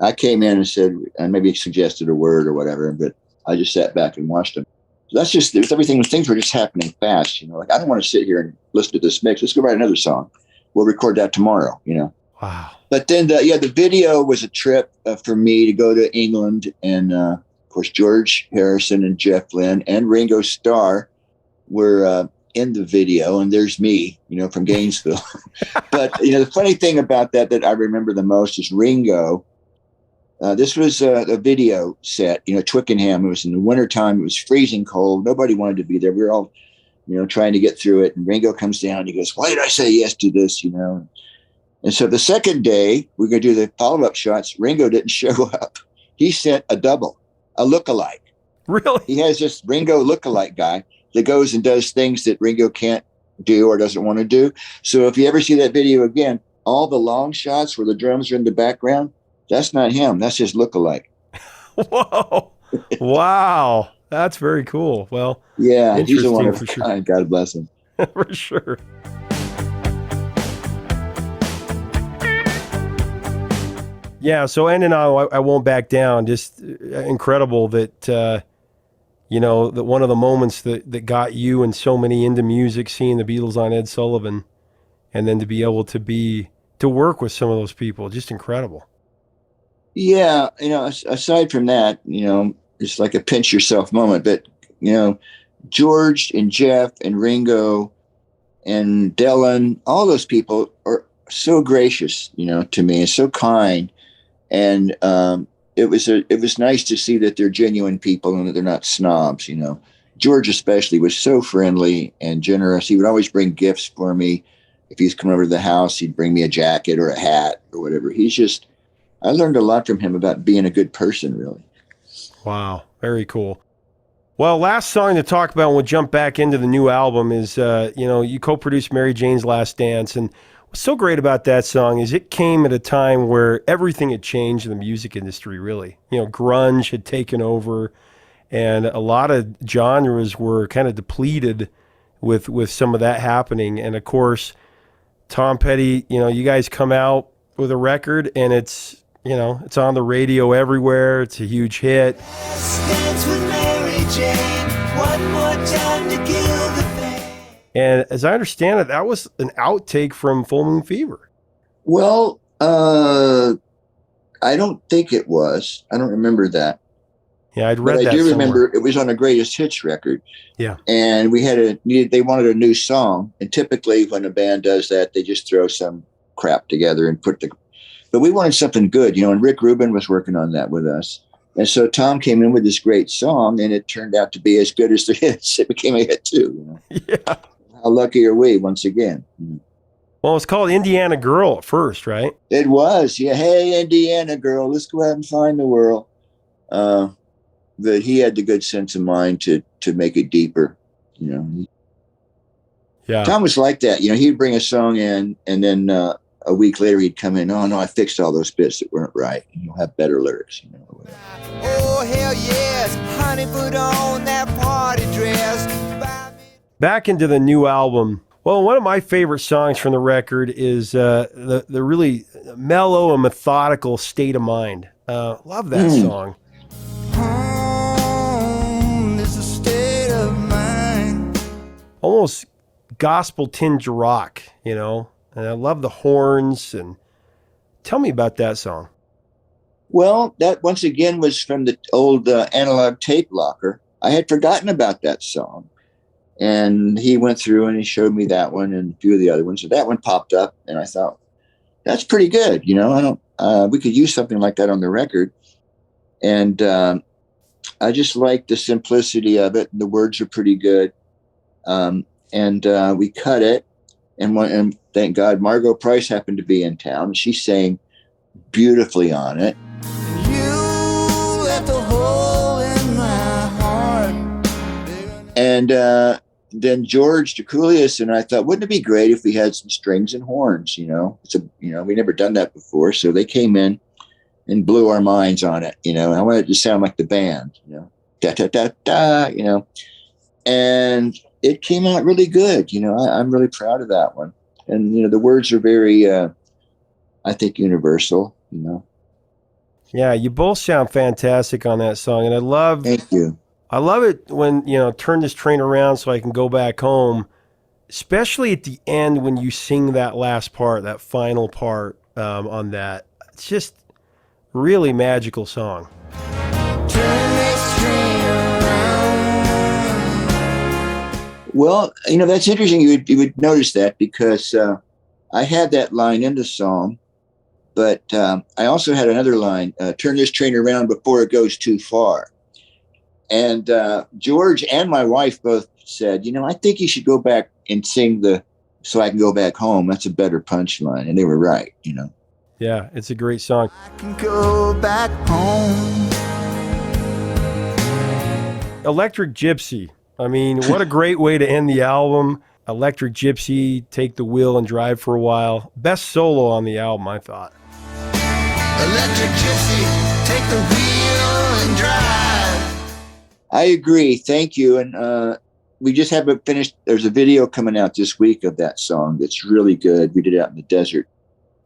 I came in and said, and maybe suggested a word or whatever, but I just sat back and watched them. So that's just, things were just happening fast, you know, like, I don't want to sit here and listen to this mix. Let's go write another song. We'll record that tomorrow, you know.
Wow.
But then the video was a trip for me to go to England, and of course George Harrison and Jeff Lynne and Ringo Starr were in the video, and there's me, from Gainesville. But, the funny thing about that I remember the most is Ringo. This was a video set, Twickenham. It was in the wintertime. It was freezing cold. Nobody wanted to be there. We were all, trying to get through it. And Ringo comes down and he goes, "Why did I say yes to this?" And so the second day, we're going to do the follow-up shots. Ringo didn't show up. He sent a double, a lookalike.
Really?
He has this Ringo lookalike guy that goes and does things that Ringo can't do or doesn't want to do. So if you ever see that video again, all the long shots where the drums are in the background, that's not him. That's his lookalike.
Whoa. Wow. That's very cool. Well,
yeah, he's a wonderful
for
guy.
sure.
God bless him.
For sure. Yeah, so ending on, I won't back down. Just incredible that, that one of the moments that got you and so many into music, seeing the Beatles on Ed Sullivan, and then to be able to work with some of those people, just incredible.
Yeah, aside from that, it's like a pinch yourself moment. But, George and Jeff and Ringo and Dylan, all those people are so gracious, to me, and so kind. And it was nice to see that they're genuine people and that they're not snobs. George especially was so friendly and generous. He would always bring gifts for me. If he's come over to the house, he'd bring me a jacket or a hat or whatever. I learned a lot from him about being a good person, really. Wow,
very cool. Well, last song to talk about, and we'll jump back into the new album, is you co-produced Mary Jane's Last Dance, and what's so great about that song is it came at a time where everything had changed in the music industry, really. Grunge had taken over, and a lot of genres were kind of depleted with some of that happening. And, of course, Tom Petty, you guys come out with a record, and it's on the radio everywhere. It's a huge hit.
Dance with Mary Jane, one more time to kill the pain.
And as I understand it, that was an outtake from Full Moon Fever.
Well, I don't think it was. I don't remember that.
Yeah, I'd read that.
I do
somewhere.
remember it was on a greatest hits record.
Yeah.
And they wanted a new song. And typically when a band does that, they just throw some crap together and but we wanted something good, and Rick Rubin was working on that with us. And so Tom came in with this great song, and it turned out to be as good as the hits. It became a hit too.
Yeah.
How lucky are we once again?
Well, it's called Indiana Girl at first, right?
It was. Yeah. Hey, Indiana Girl, let's go out and find the world. But he had the good sense of mind to make it deeper,
Yeah.
Tom was like that. He'd bring a song in, and then a week later he'd come in. "Oh no, I fixed all those bits that weren't right. You'll have better lyrics."
Oh hell yes, honey, put on that party dress.
Back into the new album. Well, one of my favorite songs from the record is the really mellow and methodical State of Mind. Love that song.
It's a state of mind.
Almost gospel tinge rock, And I love the horns. And tell me about that song.
Well, that once again was from the old analog tape locker. I had forgotten about that song. And he went through and he showed me that one and a few of the other ones. So that one popped up, and I thought, that's pretty good. We could use something like that on the record. And I just like the simplicity of it. The words are pretty good. And we cut it. And thank God, Margo Price happened to be in town. And she sang beautifully on it.
You left a hole in my heart.
And then George DeCoulius and I thought, wouldn't it be great if we had some strings and horns? We never done that before. So they came in and blew our minds on it. I wanted it to sound like the band. Da da da da. And it came out really good. I'm really proud of that one. And, the words are very, I think, universal,
Yeah, you both sound fantastic on that song. And
Thank you.
I love it when, turn this train around so I can go back home, especially at the end when you sing that last part, that final part on that. It's just really magical song.
Turn this train around.
Well, that's interesting. You would notice that because I had that line in the song, but I also had another line: "Turn this train around before it goes too far." And George and my wife both said, I think you should go back and sing the "So I Can Go Back Home." That's a better punchline, and they were right.
Yeah, it's a great song.
I can go back home.
Electric Gypsy. I mean, what a great way to end the album. Electric Gypsy, take the wheel and drive for a while. Best solo on the album, I thought.
Electric gypsy, take the wheel and drive.
I agree. Thank you. And we just haven't finished. There's a video coming out this week of that song that's really good. We did it out in the desert.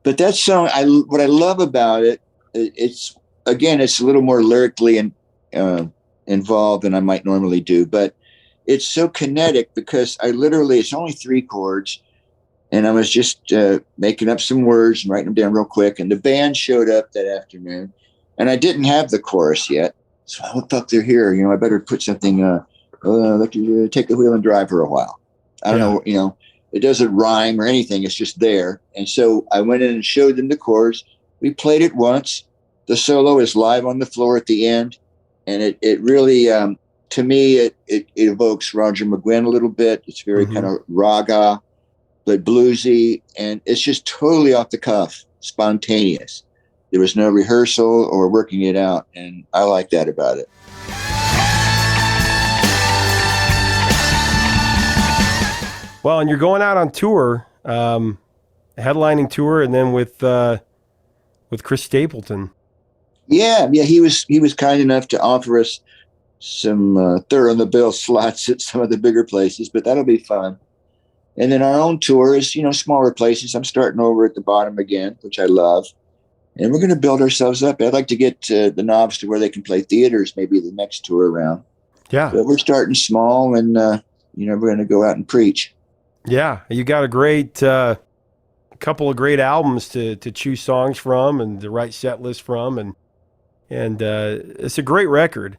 But that song, what I love about it, it's a little more lyrically involved than I might normally do, but it's so kinetic because it's only 3 chords, and I was just making up some words and writing them down real quick. And the band showed up that afternoon, and I didn't have the chorus yet. So I looked up, they're here. I better put something, let you take the wheel and drive for a while. I don't know, it doesn't rhyme or anything. It's just there. And so I went in and showed them the chords. We played it once. The solo is live on the floor at the end. And it really, to me, it evokes Roger McGuinn a little bit. It's very kind of raga, but bluesy. And it's just totally off the cuff, spontaneous. There was no rehearsal or working it out. And I like that about it.
Well, and you're going out on tour, headlining tour, and then with Chris Stapleton.
Yeah, he was kind enough to offer us some third on the bill slots at some of the bigger places, but that'll be fun. And then our own tour is, smaller places. I'm starting over at the bottom again, which I love. And we're going to build ourselves up. I'd like to get the knobs to where they can play theaters, maybe the next tour around.
Yeah.
But we're starting small, and, we're going to go out and preach.
Yeah, you got a great couple of great albums to choose songs from and the right set list from, and it's a great record.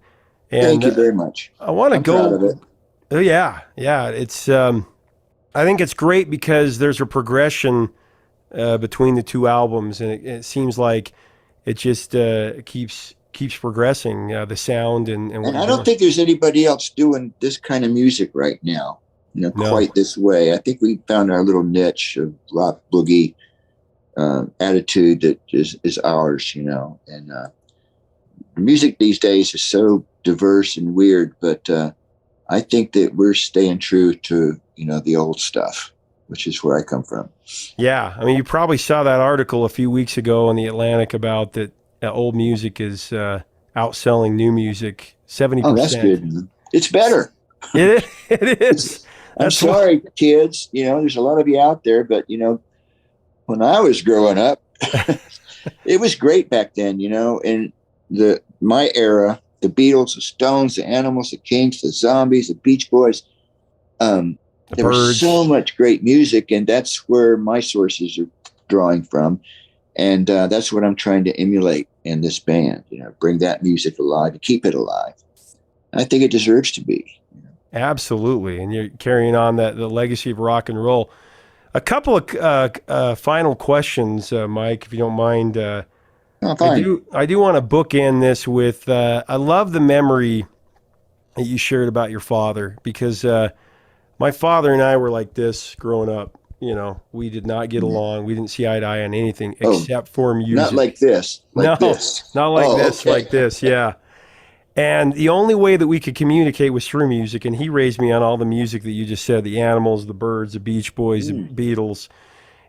And
thank you very much.
I want to go.
Proud of it.
Oh yeah. It's I think it's great because there's a progression between the 2 albums, and it seems like it just keeps progressing. The sound and
I don't think there's anybody else doing this kind of music right now. Quite this way. I think we found our little niche of rock boogie attitude that is ours, and music these days is so diverse and weird, but I think that we're staying true to, the old stuff, which is where I come from.
Yeah. I mean, you probably saw that article a few weeks ago in the Atlantic about that old music is outselling new music 70%.
Oh, that's good. It's better.
It is.
I'm sorry, kids. There's a lot of you out there, but when I was growing up, it was great back then. In my era, the Beatles, the Stones, the Animals, the Kinks, the Zombies, the Beach Boys. There was so much great music, and that's where my sources are drawing from, and that's what I'm trying to emulate in this band. Bring that music alive, keep it alive. I think it deserves to be.
Absolutely, and you're carrying on the legacy of rock and roll. A couple of final questions, Mike, if you don't mind.
Fine.
I do want to bookend this with I love the memory that you shared about your father, because my father and I were like this growing up. We did not get along. We didn't see eye to eye on anything except for music.
Not like this. Like this.
Not like this. Okay. Like this. Yeah. And the only way that we could communicate was through music. And he raised me on all the music that you just said: the Animals, the Byrds, the Beach Boys, the Beatles,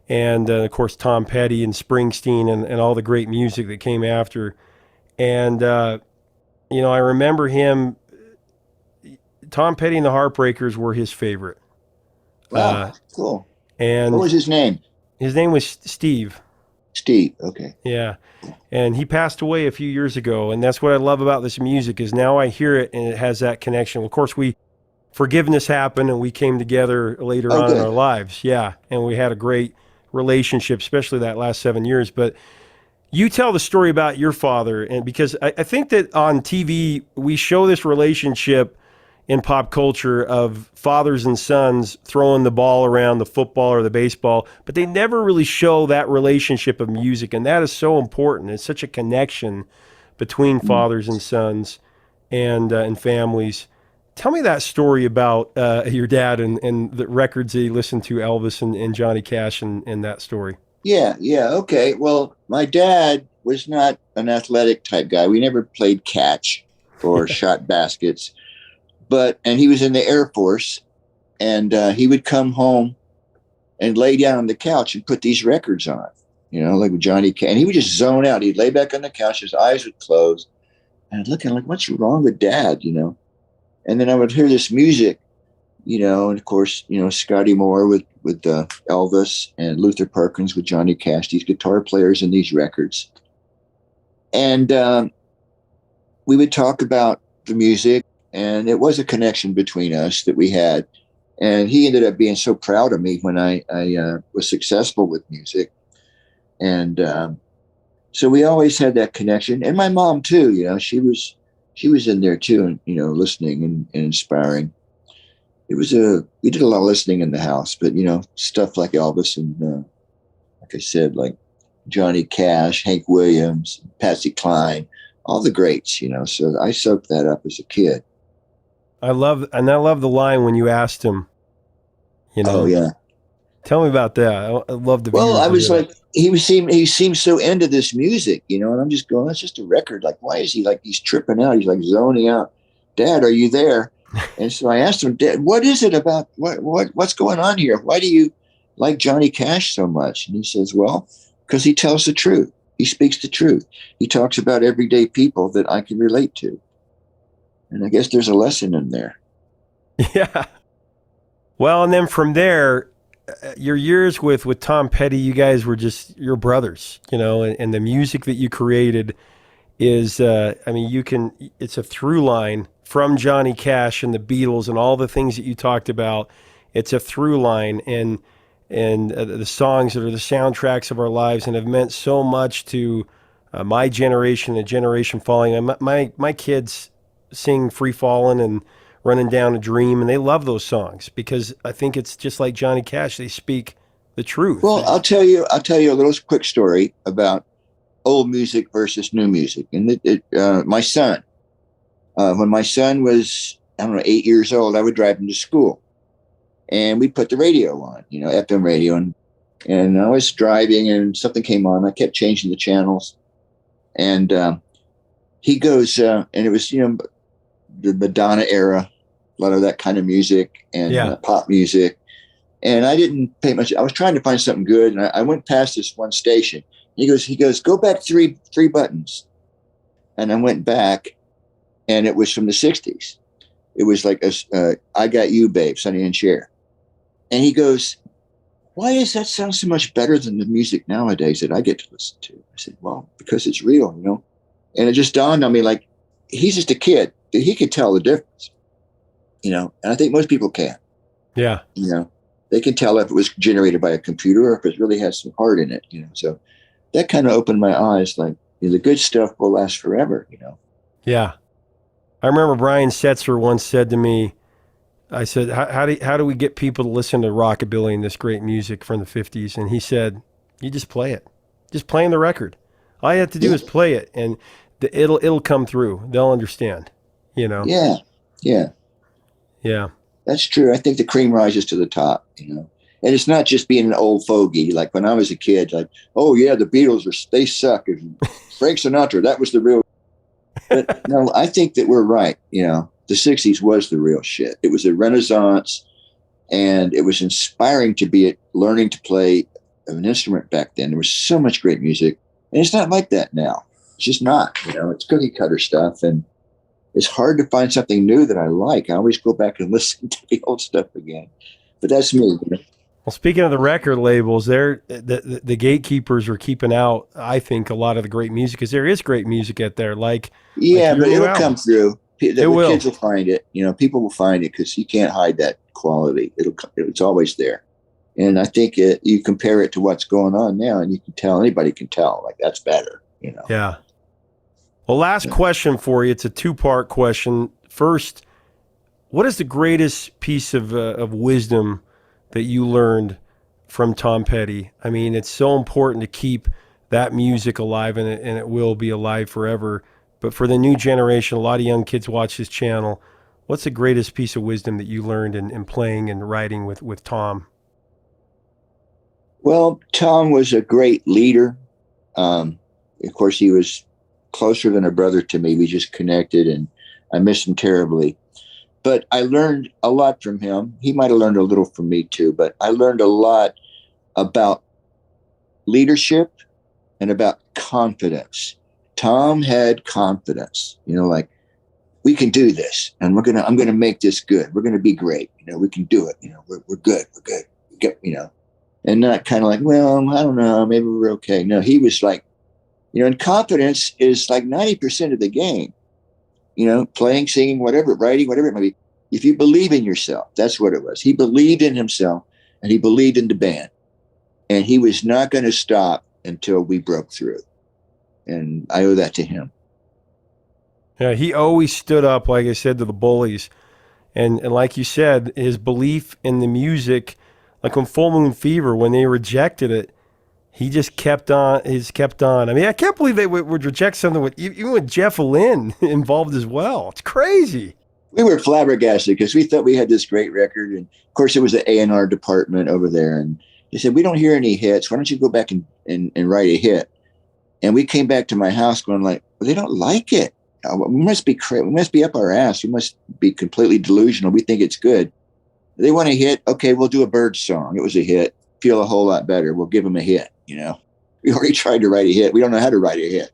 and of course Tom Petty and Springsteen and all the great music that came after. And I remember him. Tom Petty and the Heartbreakers were his favorite.
Wow, cool.
And
what was his name?
His name was Steve.
Steve, okay.
Yeah. And he passed away a few years ago, and that's what I love about this music is now I hear it and it has that connection. Of course, forgiveness happened and we came together later on in our lives. Yeah. And we had a great relationship, especially that last 7 years. But you tell the story about your father, and because I think that on TV we show this relationship in pop culture of fathers and sons throwing the ball around, the football or the baseball, but they never really show that relationship of music. And that is so important. It's such a connection between fathers and sons and families. Tell me that story about your dad and the records that he listened to, Elvis and Johnny Cash and that story.
Yeah, okay. Well, my dad was not an athletic type guy. We never played catch or shot baskets, and he was in the Air Force, and he would come home and lay down on the couch and put these records on, like with Johnny Cash. And he would just zone out. He'd lay back on the couch, his eyes would close, and I'd look at him like, what's wrong with Dad, And then I would hear this music, and of course, Scotty Moore with Elvis and Luther Perkins with Johnny Cash, these guitar players in these records. And we would talk about the music, and it was a connection between us that we had. And he ended up being so proud of me when I was successful with music. And so we always had that connection. And my mom too, she was in there too, and listening and inspiring. We did a lot of listening in the house, but stuff like Elvis and like I said, like Johnny Cash, Hank Williams, Patsy Cline, all the greats, So I soaked that up as a kid.
I love the line when you asked him,
Oh yeah.
Tell me about that. I love the.
Well, I was like, he seemed so into this music, and I'm just going, that's just a record. Like, why is he like, he's tripping out? He's like zoning out. Dad, are you there? And so I asked him, Dad, what is it about? What's going on here? Why do you like Johnny Cash so much? And he says, well, because he tells the truth. He speaks the truth. He talks about everyday people that I can relate to. And I guess there's a lesson in there.
Yeah. Well, and then from there, your years with Tom Petty, you guys were just your brothers, and the music that you created is, it's a through line from Johnny Cash and the Beatles and all the things that you talked about. It's a through line, and the songs that are the soundtracks of our lives and have meant so much to my generation, the generation following. My kids sing Free Fallin' and Running Down a Dream, and they love those songs because I think it's just like Johnny Cash. They speak the truth.
Well, I'll tell you a little quick story about old music versus new music. And my son, when my son was, 8 years old, I would drive him to school, and we'd put the radio on, FM radio, and I was driving, and something came on. I kept changing the channels, and he goes, and it was, the Madonna era, a lot of that kind of music and pop music. And I didn't pay much. I was trying to find something good. And I went past this one station. He goes, go back three buttons. And I went back, and it was from the 60s. It was like I Got You, Babe, Sonny and Cher. And he goes, why does that sound so much better than the music nowadays that I get to listen to? I said, well, because it's real, And it just dawned on me, like, he's just a kid. He could tell the difference, and I think most people can.
Yeah.
They can tell if it was generated by a computer or if it really has some heart in it, So that kind of opened my eyes, like, the good stuff will last forever,
Yeah. I remember Brian Setzer once said to me, I said, how do we get people to listen to rockabilly and this great music from the 50s? And he said, you just play it. Just playing the record. All you have to do is play it, and it'll come through. They'll understand, Yeah.
That's true. I think the cream rises to the top, And it's not just being an old fogey. Like when I was a kid, like, oh yeah, the Beatles they suck. And Frank Sinatra, that was the real. But no, I think that we're right. The 60s was the real shit. It was a renaissance, and it was inspiring to be learning to play an instrument back then. There was so much great music, and it's not like that now. It's just not, it's cookie cutter stuff. And it's hard to find something new that I like. I always go back and listen to the old stuff again, but that's me.
Well, speaking of the record labels, the gatekeepers are keeping out, I think, a lot of the great music, because there is great music out there. But
it'll come through. The
will.
Kids will find it. People will find it because you can't hide that quality. It's always there. And I think you compare it to what's going on now, and you can tell, anybody can tell, like, that's better.
Yeah. Well, last question for you. It's a two-part question. First, What is the greatest piece of wisdom that you learned from Tom Petty? I mean, it's so important to keep that music alive, and it will be alive forever. But for the new generation, a lot of young kids watch this channel. What's the greatest piece of wisdom that you learned in playing and writing with Tom?
Well, Tom was a great leader. Of course, he was closer than a brother to me. We just connected, and I miss him terribly. But I learned a lot from him. He might have learned a little from me too, but I learned a lot about leadership and about confidence. Tom had confidence, like, we can do this, and I'm gonna make this good. We're gonna be great. We can do it. We're good. We're good. We get, and not kind of like, well, I don't know, maybe we're okay. No, he was like, and confidence is like 90% of the game. Playing, singing, whatever, writing, whatever it might be. If you believe in yourself, that's what it was. He believed in himself, and he believed in the band, and he was not going to stop until we broke through. And I owe that to him.
Yeah, he always stood up, like I said, to the bullies. And like you said, his belief in the music, like on Full Moon Fever, when they rejected it, he just kept on. He's kept on. I mean, I can't believe they would reject something even with Jeff Lynne involved as well. It's crazy.
We were flabbergasted because we thought we had this great record. And of course, it was the A&R department over there. And they said, we don't hear any hits. Why don't you go back and write a hit? And we came back to my house going like, well, they don't like it. We must be crazy. We must be up our ass. We must be completely delusional. We think it's good. They want a hit. Okay, we'll do a Bird song. It was a hit. Feel a whole lot better. We'll give them a hit. We already tried to write a hit. We don't know how to write a hit.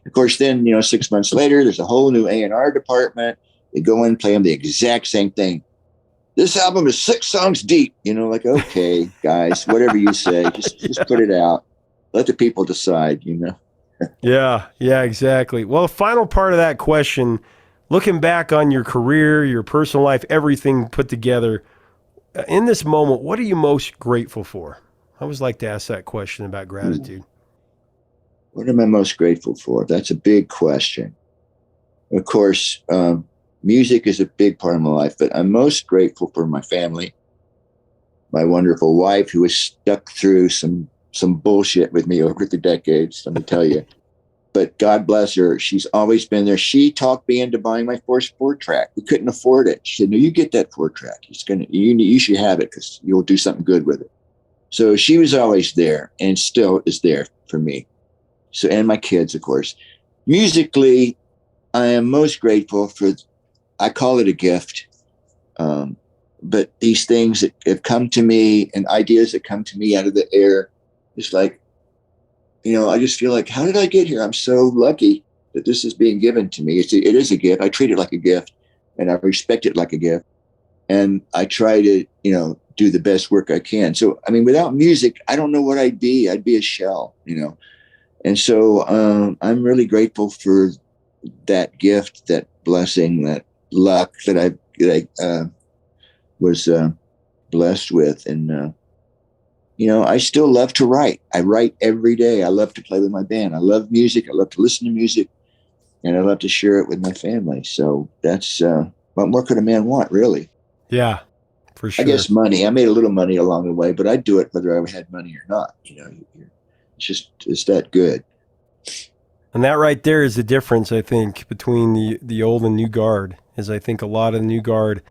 Of course, then 6 months later, there's a whole new A&R department. They go in, play them the exact same thing. This album is 6 songs deep. Like, okay, guys, whatever you say, just put it out. Let the people decide.
Yeah, exactly. Well, the final part of that question, looking back on your career, your personal life, everything put together, in this moment, what are you most grateful for? I always like to ask that question about gratitude.
What am I most grateful for? That's a big question. Of course, music is a big part of my life, but I'm most grateful for my family, my wonderful wife, who has stuck through some bullshit with me over the decades, let me tell you. But God bless her. She's always been there. She talked me into buying my first 4-track. We couldn't afford it. She said, no, you get that 4-track. You should have it because you'll do something good with it. So she was always there and still is there for me. So, and my kids, of course. Musically, I am most grateful for, I call it a gift. But these things that have come to me and ideas that come to me out of the air, it's like, I just feel like, how did I get here? I'm so lucky that this is being given to me. It is a gift. I treat it like a gift, and I respect it like a gift. And I try to, do the best work I can. So, I mean, without music, I don't know what I'd be. I'd be a shell, And so I'm really grateful for that gift, that blessing, that luck that I was blessed with. And, I still love to write. I write every day. I love to play with my band. I love music. I love to listen to music, and I love to share it with my family. So that's what more could a man want, really?
Yeah, for sure.
I guess money. I made a little money along the way, but I'd do it whether I had money or not. It's that good.
And that right there is the difference, I think, between the old and new guard. Is I think a lot of the new guard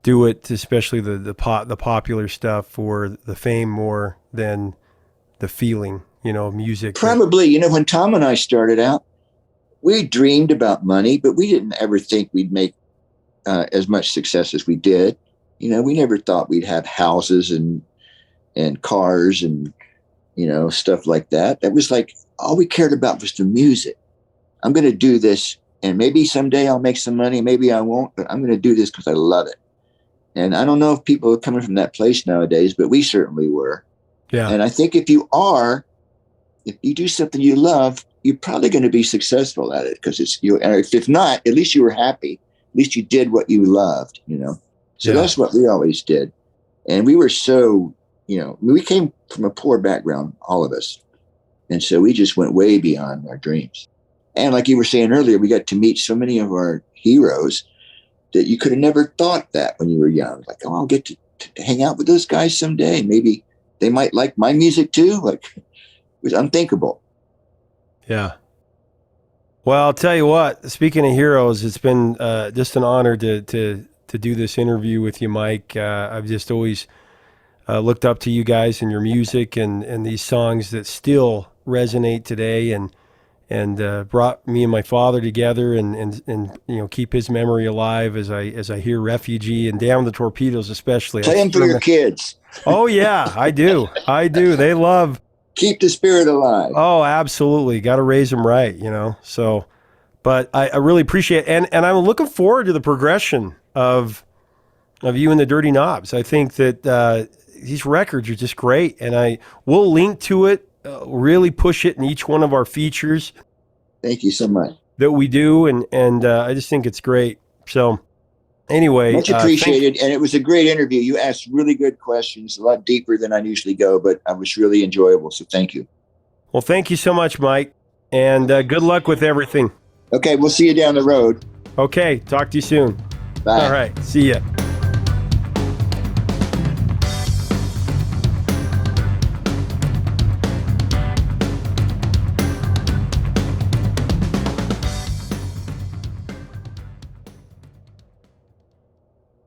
do it, especially the popular stuff, for the fame more than the feeling, music.
Probably, when Tom and I started out, we dreamed about money, but we didn't ever think we'd make as much success as we did. We never thought we'd have houses and cars and, stuff like that. That was like, all we cared about was the music. I'm going to do this, and maybe someday I'll make some money. Maybe I won't, but I'm going to do this because I love it. And I don't know if people are coming from that place nowadays, but we certainly were.
Yeah.
And I think if you do something you love, you're probably going to be successful at it because it's you. And if not, at least you were happy. At least you did what you loved, So That's what we always did. And we were so, we came from a poor background, all of us. And so we just went way beyond our dreams. And like you were saying earlier, we got to meet so many of our heroes. that you could have never thought that when you were young. Like, oh, I'll get to hang out with those guys someday. Maybe they might like my music too. Like, it was unthinkable.
Yeah. Well, I'll tell you what, speaking of heroes, it's been just an honor to do this interview with you, Mike. I've just always looked up to you guys and your music and these songs that still resonate today and brought me and my father together and you know, keep his memory alive as I hear Refugee and Down the Torpedoes especially.
Play them for your kids.
Oh yeah, I do. They love.
Keep the spirit alive.
Oh, absolutely. Got to raise them right, you know. So, but I really appreciate it. And I'm looking forward to the progression of you and the Dirty Knobs. I think that these records are just great, and we'll link to it, really push it in each one of our features.
Thank you so much.
That we do, and I just think it's great. So, anyway,
much appreciated, and it was a great interview. You asked really good questions, a lot deeper than I usually go, but I was really enjoyable. So, thank you.
Well, thank you so much, Mike, and good luck with everything.
Okay, we'll see you down the road.
Okay, talk to you soon.
Bye.
All right, see ya.